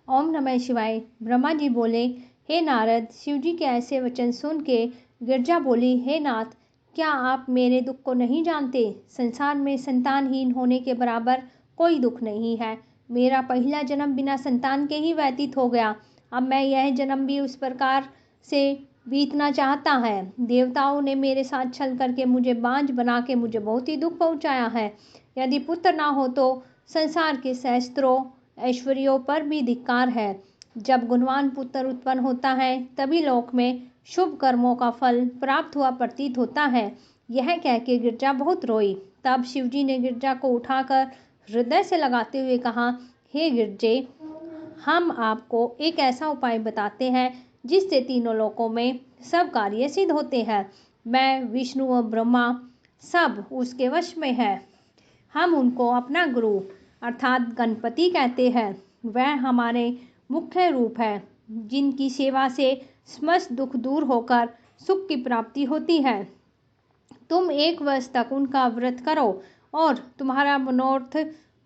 ओम नमः शिवाय। ब्रह्मा जी बोले, हे नारद। शिव जी के ऐसे वचन सुन के गिरजा बोली, हे नाथ, क्या आप मेरे दुख को नहीं जानते? संसार में संतानहीन होने के बराबर कोई दुख नहीं है। मेरा पहला जन्म बिना संतान के ही व्यतीत हो गया। अब मैं यह जन्म भी उस प्रकार से बीतना चाहता है। देवताओं ने मेरे साथ छल करके मुझे बांझ बना के मुझे बहुत ही दुख पहुंचाया है। यदि पुत्र ना हो तो संसार के सहस्त्रों ऐश्वर्यों पर भी धिक्कार है। जब गुणवान पुत्र उत्पन्न होता है तभी लोक में शुभ कर्मों का फल प्राप्त हुआ प्रतीत होता है। यह कह के गिरजा बहुत रोई। तब शिवजी ने गिरजा को उठाकर हृदय से लगाते हुए कहा, हे गिरजे, हम आपको एक ऐसा उपाय बताते हैं जिससे तीनों लोकों में सब कार्य सिद्ध होते हैं। मैं, विष्णु और ब्रह्मा सब उसके वश में है। हम उनको अपना गुरु अर्थात गणपति कहते हैं। वह हमारे मुख्य रूप है जिनकी सेवा से समस्त दुख दूर होकर सुख की प्राप्ति होती है। तुम 1 वर्ष तक उनका व्रत करो और तुम्हारा मनोरथ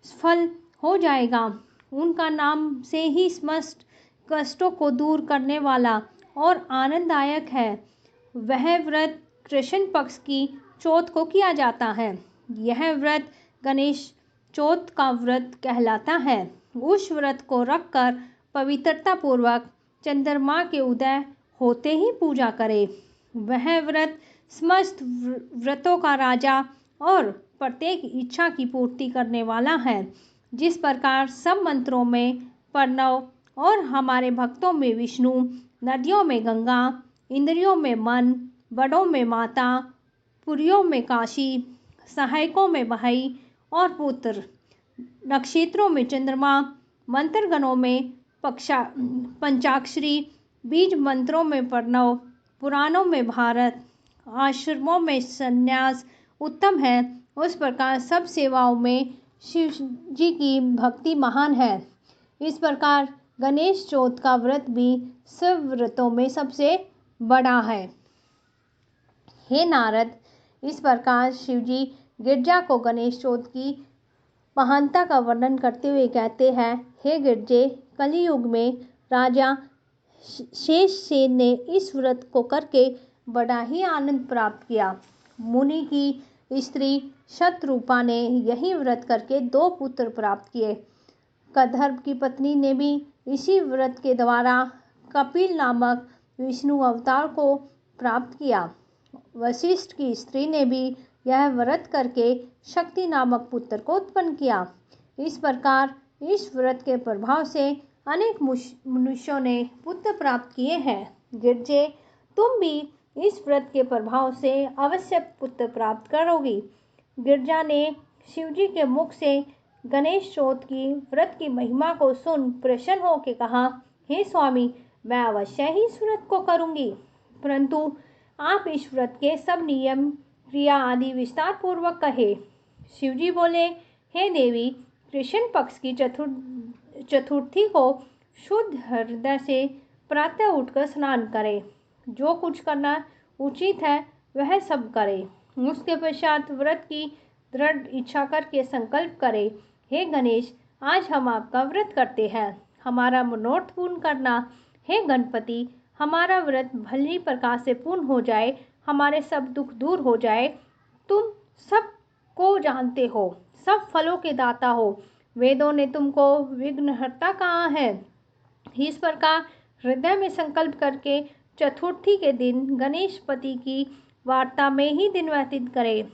सफल हो जाएगा। उनका नाम से ही समस्त कष्टों को दूर करने वाला और आनंददायक है। वह व्रत कृष्ण पक्ष की चौथ को किया जाता है। यह व्रत गणेश चौथ का व्रत कहलाता है। उस व्रत को रखकर पवित्रता पूर्वक चंद्रमा के उदय होते ही पूजा करें। वह व्रत समस्त व्रतों का राजा और प्रत्येक इच्छा की पूर्ति करने वाला है। जिस प्रकार सब मंत्रों में प्रणव और हमारे भक्तों में विष्णु, नदियों में गंगा, इंद्रियों में मन, बड़ों में माता, पुरियों में काशी, सहायकों में भाई और पुत्र, नक्षत्रों में चंद्रमा, मंत्रगणों में पंचाक्षरी, बीज मंत्रों में प्रणव, पुराणों में भारत, आश्रमों में संन्यास उत्तम है, उस प्रकार सब सेवाओं में शिव जी की भक्ति महान है। इस प्रकार गणेश चौथ का व्रत भी सब व्रतों में सबसे बड़ा है। हे नारद, इस प्रकार शिवजी गिरजा को गणेश चौथ की महानता का वर्णन करते हुए कहते हैं, हे गिरजे, कलियुग में राजा शेषसेन ने इस व्रत को करके बड़ा ही आनंद प्राप्त किया। मुनि की स्त्री शतरूपा ने यही व्रत करके 2 पुत्र प्राप्त किए। कदर्भ की पत्नी ने भी इसी व्रत के द्वारा कपिल नामक विष्णु अवतार को प्राप्त किया। वशिष्ठ की स्त्री ने भी यह व्रत करके शक्ति नामक पुत्र को उत्पन्न किया। इस प्रकार इस व्रत के प्रभाव से अनेक मनुष्यों ने पुत्र प्राप्त किए हैं। गिरजे, तुम भी इस व्रत के प्रभाव से अवश्य पुत्र प्राप्त करोगी। गिरजा ने शिवजी के मुख से गणेश चौथ की व्रत की महिमा को सुन प्रसन्न होकर कहा, हे स्वामी, मैं अवश्य ही इस व्रत को करूंगी, परंतु आप इस व्रत के सब नियम, क्रिया आदि विस्तार पूर्वक कहे। शिवजी बोले, हे देवी, कृष्ण पक्ष की चतुर्थी को शुद्ध हृदय से प्रातः उठकर स्नान करें। जो कुछ करना उचित है वह सब करें। उसके पश्चात व्रत की दृढ़ इच्छा करके संकल्प करें, हे गणेश, आज हम आपका व्रत करते हैं, हमारा मनोरथ पूर्ण करना। हे गणपति, हमारा व्रत भली प्रकार से पूर्ण हो जाए, हमारे सब दुख दूर हो जाए। तुम सब को जानते हो, सब फलों के दाता हो। वेदों ने तुमको विघ्नहर्ता कहा है। इस प्रकार हृदय में संकल्प करके चतुर्थी के दिन गणेशपति की वार्ता में ही दिन व्यतीत करें।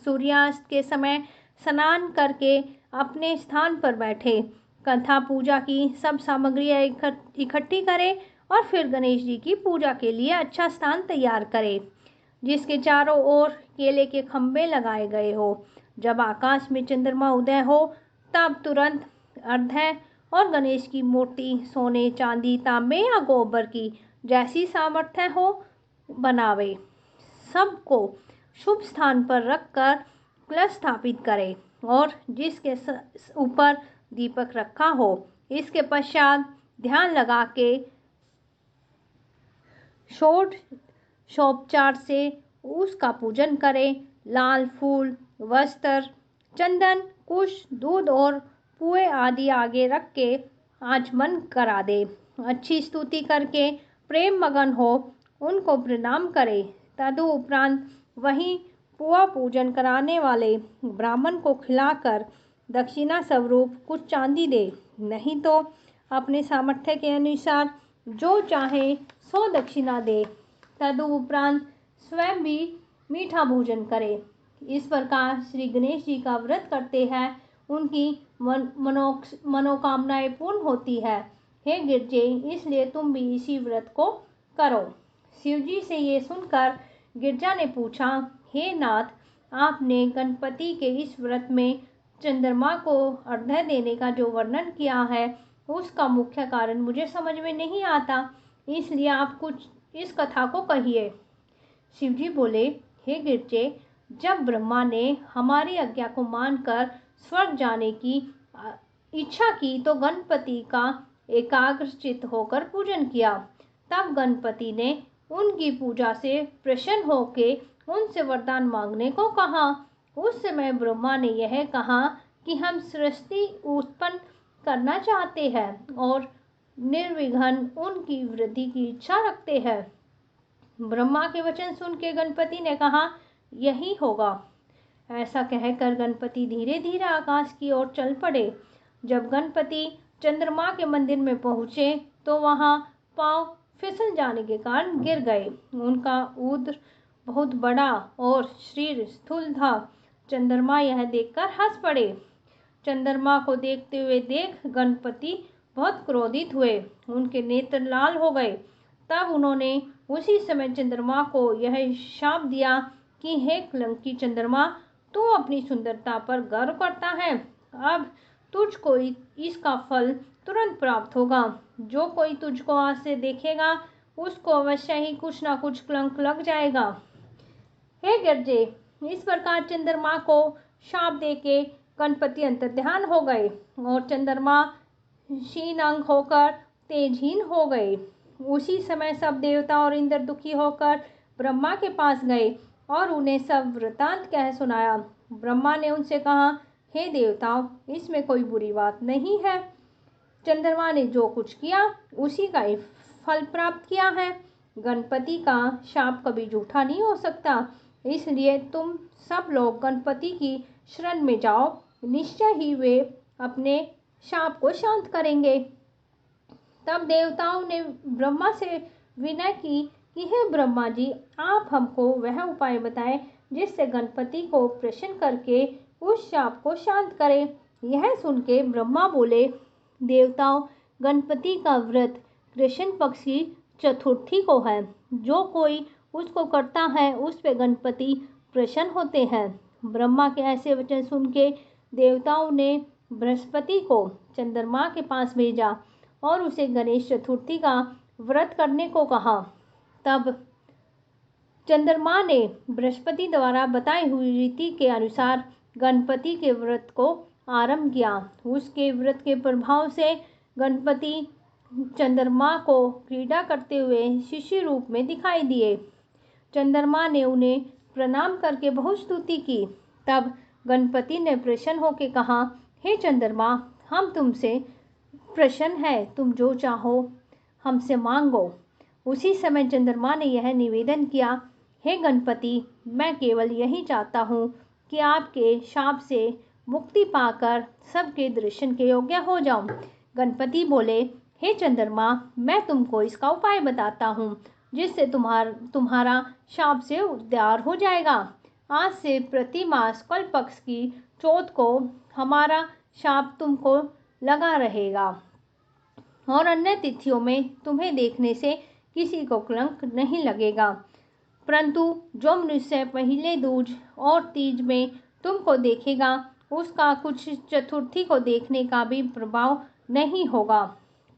सूर्यास्त के समय स्नान करके अपने स्थान पर बैठे, कथा पूजा की सब सामग्रियां इकट्ठी करें और फिर गणेश जी की पूजा के लिए अच्छा स्थान तैयार करें जिसके चारों ओर केले के खंभे लगाए गए हो। जब आकाश में चंद्रमा उदय हो तब तुरंत अर्घ्य और गणेश की मूर्ति सोने, चांदी, तांबे या गोबर की जैसी सामर्थ्य हो बनावे। सबको शुभ स्थान पर रखकर कलश स्थापित करें और जिसके ऊपर दीपक रखा हो। इसके पश्चात ध्यान लगा के षोडशोपचार से उसका पूजन करें। लाल फूल, वस्त्र, चंदन, कुश, दूध और पुए आदि आगे रख के आचमन करा दे। अच्छी स्तुति करके प्रेम मगन हो उनको प्रणाम करे। तदुपरांत वहीं पुआ पूजन कराने वाले ब्राह्मण को खिलाकर दक्षिणा स्वरूप कुछ चांदी दे, नहीं तो अपने सामर्थ्य के अनुसार जो चाहे सो दक्षिणा दे। तदुपरांत स्वयं भी मीठा भोजन करे। इस प्रकार श्री गणेश जी का व्रत करते हैं उनकी मनोकामनाएं पूर्ण होती है। हे गिरजे, इसलिए तुम भी इसी व्रत को करो। शिव जी से ये सुनकर गिरजा ने पूछा, हे नाथ, आपने गणपति के इस व्रत में चंद्रमा को अर्घ्य देने का जो वर्णन किया है उसका मुख्य कारण मुझे समझ में नहीं आता, इसलिए आप कुछ इस कथा को कहिए। शिव जी बोले, हे गिरजे, जब ब्रह्मा ने हमारी आज्ञा को मानकर स्वर्ग जाने की इच्छा की तो गणपति का एकाग्रचित्त होकर पूजन किया। तब गणपति ने उनकी पूजा से प्रसन्न होकर उनसे वरदान मांगने को कहा। उस समय ब्रह्मा ने यह कहा कि हम सृष्टि उत्पन्न करना चाहते हैं और निर्विघ्न उनकी वृद्धि की इच्छा रखते हैं। ब्रह्मा के वचन सुन के गणपति ने कहा, यही होगा। ऐसा कहकर गणपति धीरे धीरे आकाश की ओर चल पड़े। जब गणपति चंद्रमा के मंदिर में पहुंचे तो वहां पांव फिसल जाने के कारण गिर गए। उनका उदर बहुत बड़ा और शरीर स्थूल था। चंद्रमा यह देखकर हंस पड़े। चंद्रमा को देखते हुए देख गणपति बहुत क्रोधित हुए। उनके नेत्र लाल हो गए। तब उन्होंने उसी समय चंद्रमा को यह शाप दिया कि हे कलंकी चंद्रमा, तू अपनी सुंदरता पर गर्व करता है। अब तुझको इसका फल तुरंत प्राप्त होगा। जो कोई तुझको आज से देखेगा उसको अवश्य ही कुछ ना कुछ कलंक लग जाएगा। हे गिरजे, इस प्रकार चंद्रमा को शाप देके गणपति अंतर्ध्यान हो गए और चंद्रमा क्षीण अंग होकर तेजहीन हो गए। उसी समय सब देवता और इंद्र दुखी होकर ब्रह्मा के पास गए और उन्हें सब वृतांत कह सुनाया। ब्रह्मा ने उनसे कहा, हे देवताओं, इसमें कोई बुरी बात नहीं है। चंद्रमा ने जो कुछ किया उसी का फल प्राप्त किया है। गणपति का शाप कभी झूठा नहीं हो सकता, इसलिए तुम सब लोग गणपति की शरण में जाओ, निश्चय ही वे अपने शाप को शांत करेंगे। तब देवताओं ने ब्रह्मा से विनय की कि हे ब्रह्मा जी, आप हमको वह उपाय बताएं जिससे गणपति को प्रसन्न करके उस शाप को शांत करें। यह सुन के ब्रह्मा बोले, देवताओं, गणपति का व्रत कृष्ण पक्ष की चतुर्थी को है। जो कोई उसको करता है उस पे गणपति प्रसन्न होते हैं। ब्रह्मा के ऐसे वचन सुन के देवताओं ने बृहस्पति को चंद्रमा के पास भेजा और उसे गणेश चतुर्थी का व्रत करने को कहा। तब चंद्रमा ने बृहस्पति द्वारा बताई हुई रीति के अनुसार गणपति के व्रत को आरंभ किया। उसके व्रत के प्रभाव से गणपति चंद्रमा को क्रीड़ा करते हुए शिष्य रूप में दिखाई दिए। चंद्रमा ने उन्हें प्रणाम करके बहुत स्तुति की। तब गणपति ने प्रसन्न होकर कहा, हे चंद्रमा, हम तुमसे प्रसन्न है, तुम जो चाहो हमसे मांगो। उसी समय चंद्रमा ने यह निवेदन किया, हे गणपति, मैं केवल यही चाहता हूँ कि आपके शाप से मुक्ति पाकर सबके दर्शन के योग्य हो जाऊं। गणपति बोले, हे चंद्रमा, मैं तुमको इसका उपाय बताता हूँ जिससे तुम्हारा शाप से उद्धार हो जाएगा। आज से प्रति मास कल्प पक्ष की चौथ को हमारा शाप तुमको लगा रहेगा और अन्य तिथियों में तुम्हें देखने से किसी को कलंक नहीं लगेगा। परंतु जो मनुष्य पहले दूज और तीज में तुमको देखेगा उसका कुछ चतुर्थी को देखने का भी प्रभाव नहीं होगा।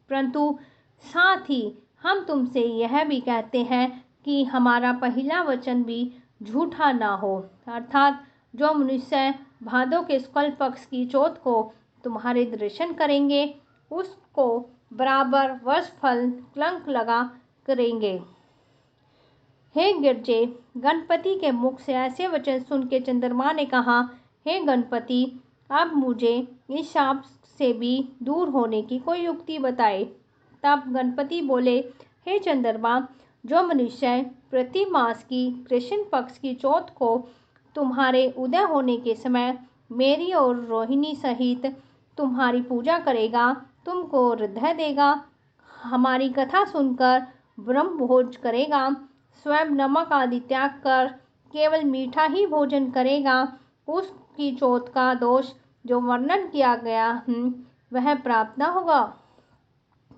परंतु साथ ही हम तुमसे यह भी कहते हैं कि हमारा पहला वचन भी झूठा ना हो, अर्थात जो मनुष्य भादों के शुक्ल पक्ष की चौथ को तुम्हारे दर्शन करेंगे उसको बराबर वर्ष फल कलंक लगा करेंगे। हे गिरजे, गणपति के मुख से ऐसे वचन सुन के चंद्रमा ने कहा, हे गणपति, अब मुझे इस शाप से भी दूर होने की कोई युक्ति बताए। तब गणपति बोले, हे चंद्रमा, जो मनुष्य प्रति मास की कृष्ण पक्ष की चौथ को तुम्हारे उदय होने के समय मेरी और रोहिणी सहित तुम्हारी पूजा करेगा, तुमको हृदय देगा, हमारी कथा सुनकर ब्रह्म भोज करेगा, स्वयं नमक आदि त्याग कर केवल मीठा ही भोजन करेगा, उसकी चौथ का दोष जो वर्णन किया गया वह प्राप्त न होगा।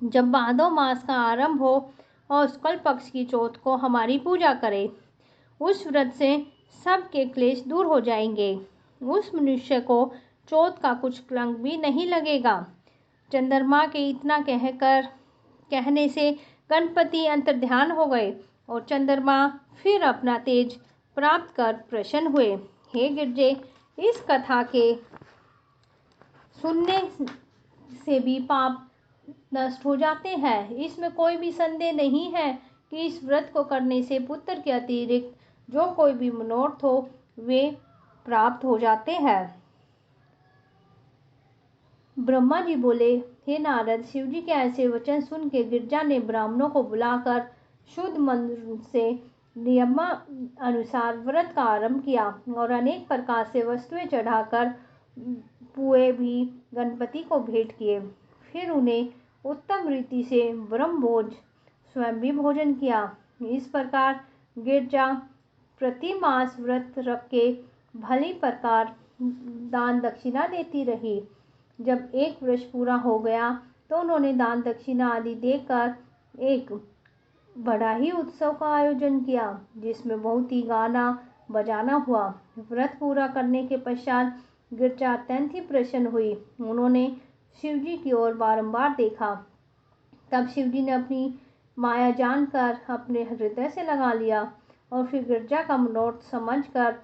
जब भादो मास का आरंभ हो और शुक्ल पक्ष की चौथ को हमारी पूजा करे, उस व्रत से सबके क्लेश दूर हो जाएंगे। उस मनुष्य को चौथ का कुछ कलंक भी नहीं लगेगा। चंद्रमा के इतना कहने से गणपति अंतर्ध्यान हो गए और चंद्रमा फिर अपना तेज प्राप्त कर प्रसन्न हुए। हे गिरजे, इस कथा के सुनने से भी पाप नष्ट हो जाते हैं। इसमें कोई भी संदेह नहीं है कि इस व्रत को करने से पुत्र के अतिरिक्त जो कोई भी मनोरथ हो वे प्राप्त हो जाते हैं। ब्रह्मा जी बोले, हे नारद, शिव जी के ऐसे वचन सुन के गिरजा ने ब्राह्मणों को बुलाकर शुद्ध मन से नियम अनुसार व्रत का आरंभ किया और अनेक प्रकार से वस्तुएं चढ़ाकर पुए भी गणपति को भेंट किए। फिर उन्हें उत्तम रीति से ब्रह्मभोज स्वयं भी भोजन किया। इस प्रकार गिरजा प्रति मास व्रत रख के भली प्रकार दान दक्षिणा देती रही। जब एक वर्ष पूरा हो गया तो उन्होंने दान दक्षिणा आदि देकर एक बड़ा ही उत्सव का आयोजन किया, जिसमें बहुत ही गाना बजाना हुआ। व्रत पूरा करने के पश्चात गिरजा अत्यंत ही प्रसन्न हुई। उन्होंने शिवजी की ओर बारंबार देखा। तब शिवजी ने अपनी माया जानकर अपने हृदय से लगा लिया और फिर गिरजा का मनोरथ समझकर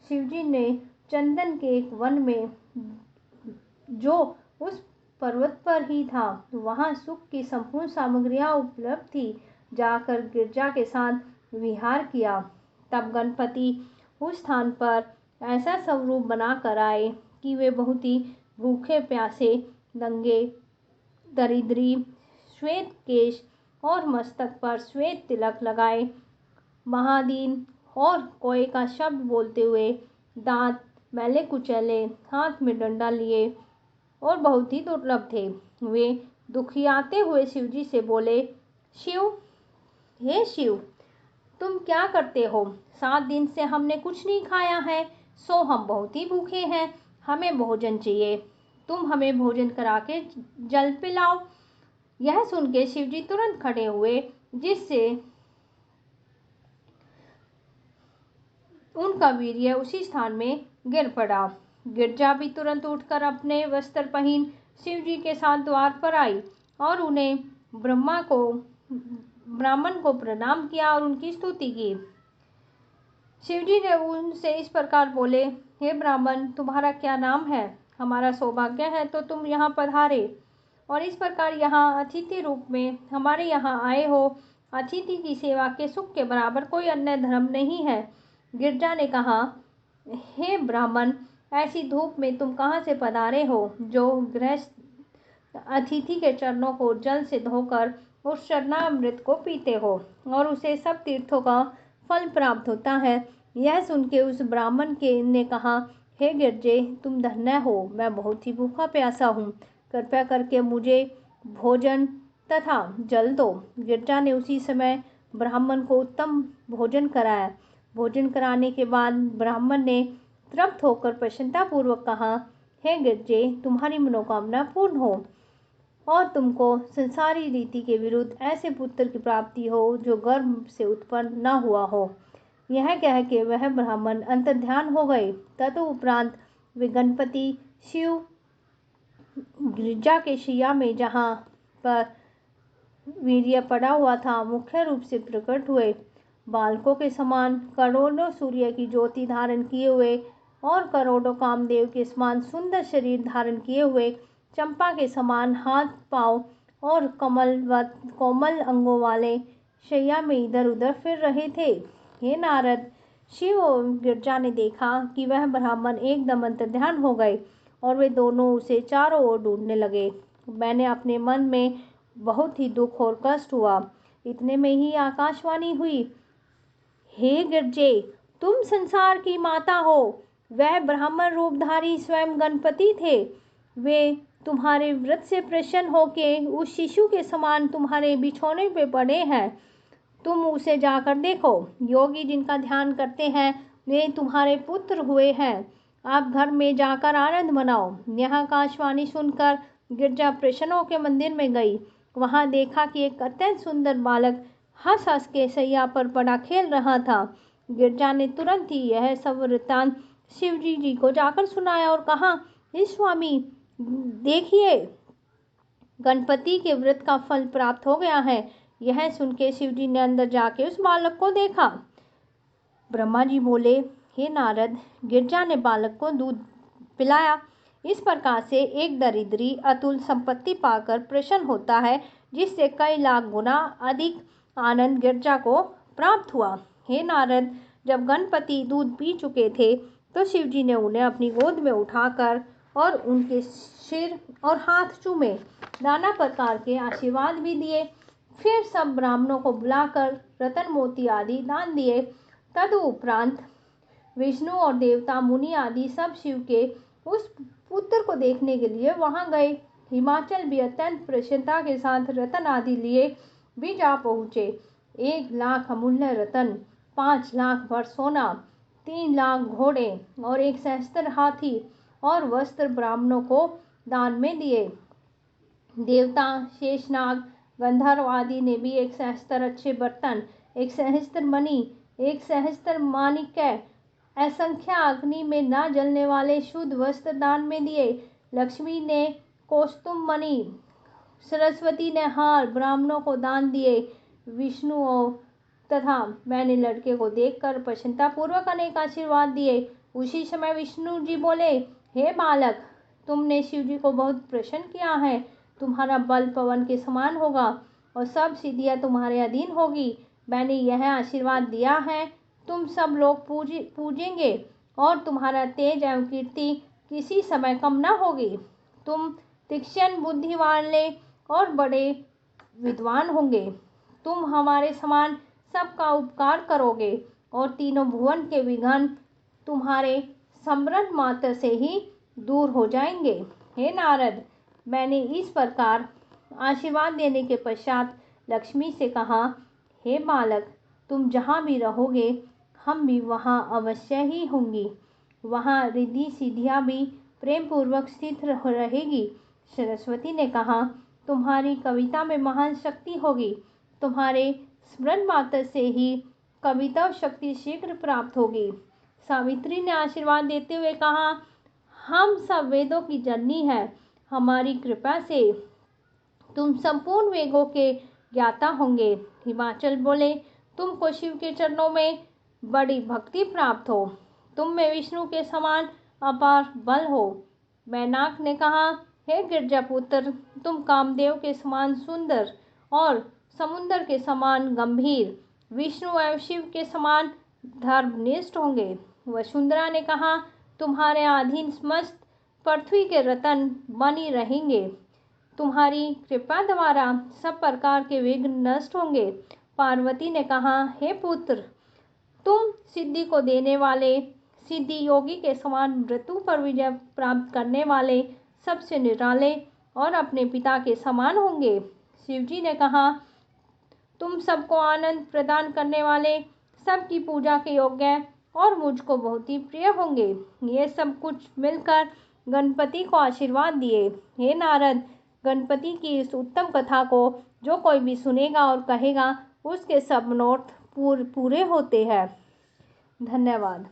शिवजी ने चंदन के एक वन में, जो उस पर्वत पर ही था, वहां सुख की संपूर्ण सामग्रियां उपलब्ध थी, जाकर गिरजा के साथ विहार किया। तब गणपति उस स्थान पर ऐसा स्वरूप बना कर आए कि वे बहुत ही भूखे प्यासे, नंगे, दरिद्री, श्वेत केश और मस्तक पर श्वेत तिलक लगाए, महादीन और कोय का शब्द बोलते हुए, दांत मैले कुचैले, हाथ में डंडा लिए और बहुत ही दुर्लभ थे। वे दुखियाते हुए शिवजी से बोले, शिव, हे शिव, तुम क्या करते हो? 7 दिन से हमने कुछ नहीं खाया है, सो हम बहुत ही भूखे हैं, हमें भोजन चाहिए, तुम हमें भोजन करा के जल पिलाओ। यह सुन के शिवजी तुरंत खड़े हुए, जिससे उनका वीर्य उसी स्थान में गिर पड़ा। गिरजा भी तुरंत उठकर अपने वस्त्र पहन शिवजी के साथ द्वार पर आई और उन्हें ब्राह्मण को प्रणाम किया और उनकी स्तुति की। शिवजी ने उनसे इस प्रकार बोले, हे ब्राह्मण, तुम्हारा क्या नाम है? हमारा सौभाग्य है तो तुम यहाँ पधारे और इस प्रकार यहाँ अतिथि रूप में हमारे यहाँ आए हो। अतिथि की सेवा के सुख के बराबर कोई अन्य धर्म नहीं है। गिरजा ने कहा, हे ब्राह्मण, ऐसी धूप में तुम कहाँ से पधारे हो, जो गृहस्थ अतिथि के चरणों को जल से धोकर उस चरणामृत को पीते हो और उसे सब तीर्थों का फल प्राप्त होता है। यह सुन के उस ब्राह्मण ने कहा, हे गिरजे, तुम धन्य हो, मैं बहुत ही भूखा प्यासा हूँ, कृपया करके मुझे भोजन तथा जल दो। गिरजा ने उसी समय ब्राह्मण को उत्तम भोजन कराया। भोजन कराने के बाद ब्राह्मण ने तृप्त होकर प्रसन्नतापूर्वक कहा, हे गिरजे, तुम्हारी मनोकामना पूर्ण हो और तुमको संसारी रीति के विरुद्ध ऐसे पुत्र की प्राप्ति हो जो गर्भ से उत्पन्न न हुआ हो। यह कह के वह ब्राह्मण अंतर्ध्यान हो गए। तदुपरांत वे गणपति शिव गिरजा के शैया में, जहाँ पर वीर्य पड़ा हुआ था, मुख्य रूप से प्रकट हुए। बालकों के समान करोड़ों सूर्य की ज्योति धारण किए हुए और करोड़ों कामदेव के समान सुंदर शरीर धारण किए हुए, चंपा के समान हाथ पांव और कोमल अंगों वाले शैया में इधर उधर फिर रहे थे। हे नारद, शिव और गिरजा ने देखा कि वह ब्राह्मण एकदम अंतर्ध्यान हो गए और वे दोनों उसे चारों ओर ढूंढने लगे। मैंने अपने मन में बहुत ही दुख और कष्ट हुआ। इतने में ही आकाशवाणी हुई, हे गिरजे, तुम संसार की माता हो। वह ब्राह्मण रूपधारी स्वयं गणपति थे। वे तुम्हारे व्रत से प्रसन्न होके उस शिशु के समान तुम्हारे बिछौने पे पड़े हैं। तुम उसे जाकर देखो। योगी जिनका ध्यान करते हैं वे तुम्हारे पुत्र हुए हैं। आप घर में जाकर आनंद मनाओ। यह आकाशवाणी सुनकर गिरजा प्रसन्न होकर मंदिर में गई। वहां देखा कि एक अत्यंत सुंदर बालक हंस हंस के सैया पर पड़ा खेल रहा था। गिरजा ने तुरंत ही यह सब वृत्तांत शिवजी जी को जाकर सुनाया और कहा, हे स्वामी, देखिए, गणपति के व्रत का फल प्राप्त हो गया है। यह सुन के शिवजी ने अंदर जाके उस बालक को देखा। ब्रह्मा जी बोले, हे नारद, गिरजा ने बालक को दूध पिलाया। इस प्रकार से एक दरिद्री अतुल संपत्ति पाकर प्रसन्न होता है, जिससे कई लाख गुना अधिक आनंद गिरजा को प्राप्त हुआ। हे नारद, जब गणपति दूध पी चुके थे तो शिवजी ने उन्हें अपनी गोद में उठाकर और उनके सिर और हाथ चूमे, नाना प्रकार के आशीर्वाद भी दिए। फिर सब ब्राह्मणों को बुलाकर रतन मोती आदि दान दिए। तदुपरांत विष्णु और देवता मुनि आदि सब शिव के उस पुत्र को देखने के लिए वहां गए। हिमाचल भी अत्यंत प्रसन्नता के साथ रतन आदि लिए भी जा पहुँचे। 1 लाख अमूल्य रतन, 5 लाख भर सोना, 3 लाख घोड़े और 1 सहस्त्र हाथी और वस्त्र ब्राह्मणों को दान में दिए। देवता, शेषनाग, गंधर्व आदि ने भी 1 सहस्त्र अच्छे बर्तन, 1 सहस्त्र मणि, 1 सहस्त्र माणिक्य, असंख्य अग्नि में न जलने वाले शुद्ध वस्त्र दान में दिए। लक्ष्मी ने कौस्तुभ मणि, सरस्वती ने हार ब्राह्मणों को दान दिए। विष्णु तथा मैंने लड़के को देखकर प्रसन्नता पूर्वक अनेक आशीर्वाद दिए। उसी समय विष्णु जी बोले, हे बालक, तुमने शिव जी को बहुत प्रसन्न किया है। तुम्हारा बल पवन के समान होगा और सब सिद्धियां तुम्हारे अधीन होगी। मैंने यह आशीर्वाद दिया है, तुम सब लोग पूजेंगे और तुम्हारा तेज एवं कीर्ति किसी समय कम न होगी। तुम तीक्ष्ण बुद्धि वाले और बड़े विद्वान होंगे। तुम हमारे समान सबका उपकार करोगे और तीनों भुवन के विघ्न तुम्हारे स्मरण मात्र से ही दूर हो जाएंगे। हे नारद, मैंने इस प्रकार आशीर्वाद देने के पश्चात लक्ष्मी से कहा, हे बालक, तुम जहाँ भी रहोगे हम भी वहाँ अवश्य ही होंगी। वहाँ रिद्धि सिद्धियाँ भी प्रेम पूर्वक स्थित रहेगी। सरस्वती ने कहा, तुम्हारी कविता में महान शक्ति होगी। तुम्हारे स्मरण मात्र से ही कविता शक्ति शीघ्र प्राप्त होगी। सावित्री ने आशीर्वाद देते हुए कहा, हम सब वेदों की जननी है। हमारी कृपा से तुम संपूर्ण वेदों के ज्ञाता होंगे। हिमाचल बोले, तुमको शिव के चरणों में बड़ी भक्ति प्राप्त हो। तुम में विष्णु के समान अपार बल हो। मैनाक ने कहा, हे गिरजापुत्र, तुम कामदेव के समान सुंदर और समुद्र के समान गंभीर, विष्णु एवं शिव के समान धर्मनिष्ठ होंगे। वसुंधरा ने कहा, तुम्हारे अधीन समस्त पृथ्वी के रतन बनी रहेंगे। तुम्हारी कृपा द्वारा सब प्रकार के विघ्न नष्ट होंगे। पार्वती ने कहा, हे पुत्र, तुम सिद्धि को देने वाले, सिद्धि योगी के समान मृत्यु पर विजय प्राप्त करने वाले, सबसे निराले और अपने पिता के समान होंगे। शिवजी ने कहा, तुम सबको आनंद प्रदान करने वाले, सबकी पूजा के योग्य और मुझको बहुत ही प्रिय होंगे। ये सब कुछ मिलकर गणपति को आशीर्वाद दिए। हे नारद, गणपति की इस उत्तम कथा को जो कोई भी सुनेगा और कहेगा, उसके सब मनोरथ पूरे होते हैं। धन्यवाद।